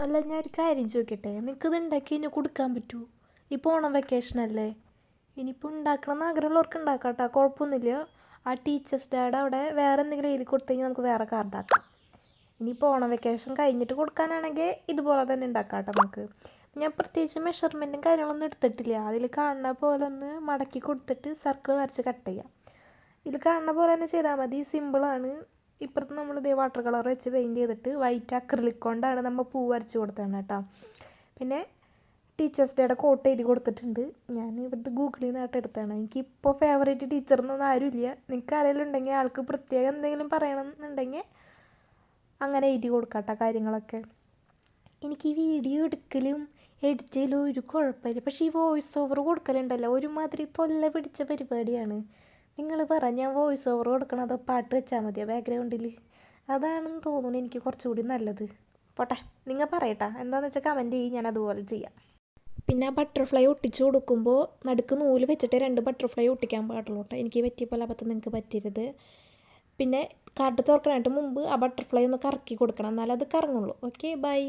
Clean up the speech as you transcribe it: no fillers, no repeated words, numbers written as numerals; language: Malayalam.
അല്ല, ഞാൻ ഒരു കാര്യം ചോദിക്കട്ടെ, നിനക്കിത് ഉണ്ടാക്കി കഴിഞ്ഞാൽ കൊടുക്കാൻ പറ്റുമോ? ഇപ്പോൾ ഓണം വെക്കേഷനല്ലേ, ഇനിയിപ്പോൾ ഉണ്ടാക്കണമെന്ന് ആഗ്രഹമുള്ളവർക്ക് ഉണ്ടാക്കാം കേട്ടോ, കുഴപ്പമൊന്നുമില്ല. ആ ടീച്ചേഴ്സ് ഡേയുടെ അവിടെ വേറെ എന്തെങ്കിലും എഴുതി കൊടുത്തു കഴിഞ്ഞാൽ നമുക്ക് വേറെ കാർഡാക്കാം. ഇനിയിപ്പോൾ ഓണം വെക്കേഷൻ കഴിഞ്ഞിട്ട് കൊടുക്കാനാണെങ്കിൽ ഇതുപോലെ തന്നെ ഉണ്ടാക്കാം കേട്ടോ നമുക്ക്. ഞാൻ പ്രത്യേകിച്ച് മെഷർമെൻറ്റും കാര്യങ്ങളൊന്നും എടുത്തിട്ടില്ല. അതിൽ കാണുന്ന പോലെ ഒന്ന് മടക്കി കൊടുത്തിട്ട് സർക്കിൾ വരച്ച് കട്ട് ചെയ്യാം. ഇതിൽ കാണുന്ന പോലെ തന്നെ ചെയ്താൽ മതി, സിമ്പിളാണ്. ഇപ്പുറത്ത് നമ്മൾ ഇതേ വാട്ടർ കളർ വെച്ച് പെയിൻറ്റ് ചെയ്തിട്ട് വൈറ്റ് അക്രിലിക് കൊണ്ടാണ് നമ്മൾ പൂ വരച്ച് കൊടുത്തതാണ് കേട്ടോ. പിന്നെ ടീച്ചേഴ്സ് ഡേയുടെ കോട്ട് എഴുതി കൊടുത്തിട്ടുണ്ട്. ഞാൻ ഇവിടുത്തെ ഗൂഗിളിൽ നിന്നായിട്ട് എടുത്താണ്. എനിക്കിപ്പോൾ ഫേവറേറ്റ് ടീച്ചറൊന്നും ആരുമില്ല. നിങ്ങൾക്ക് ആരെങ്കിലും ഉണ്ടെങ്കിൽ ആൾക്ക് പ്രത്യേകം എന്തെങ്കിലും പറയണം എന്നുണ്ടെങ്കിൽ അങ്ങനെ എഴുതി കൊടുക്കാം കേട്ടോ കാര്യങ്ങളൊക്കെ. എനിക്ക് ഈ വീഡിയോ എടുക്കലും എഡിറ്റ് ചെയ്യലും ഒരു കുഴപ്പമില്ല, പക്ഷേ ഈ വോയിസ് ഓവർ കൊടുക്കലുണ്ടല്ലോ ഒരുമാതിരി തൊല്ല പിടിച്ച പരിപാടിയാണ്. നിങ്ങൾ പറ, ഞാൻ വോയിസ് ഓവർ കൊടുക്കണം അതോ പാട്ട് വെച്ചാൽ മതിയോ ബാക്ക്ഗ്രൗണ്ടിൽ? അതാണെന്ന് തോന്നുന്നു എനിക്ക് കുറച്ചുകൂടി നല്ലത്. പോട്ടെ, നിങ്ങൾ പറയട്ടാ, എന്താണെന്ന് വെച്ചാൽ കമൻറ്റ് ചെയ്യും, ഞാൻ അതുപോലെ ചെയ്യാം. പിന്നെ ആ ബട്ടർഫ്ലൈ ഒട്ടിച്ച് കൊടുക്കുമ്പോൾ നടുക്ക് നൂല് വെച്ചിട്ട് 2 ബട്ടർഫ്ലൈ ഒട്ടിക്കാൻ പാടുള്ളൂ കേട്ടോ. എനിക്ക് പറ്റിയ പോലെ അബദ്ധം നിങ്ങൾക്ക് പറ്റരുത്. പിന്നെ കാർഡ് തുറക്കാനായിട്ട് മുമ്പ് ആ ബട്ടർഫ്ലൈ ഒന്ന് കറക്കി കൊടുക്കണം, എന്നാലത് കറങ്ങുള്ളൂ. Okay, by.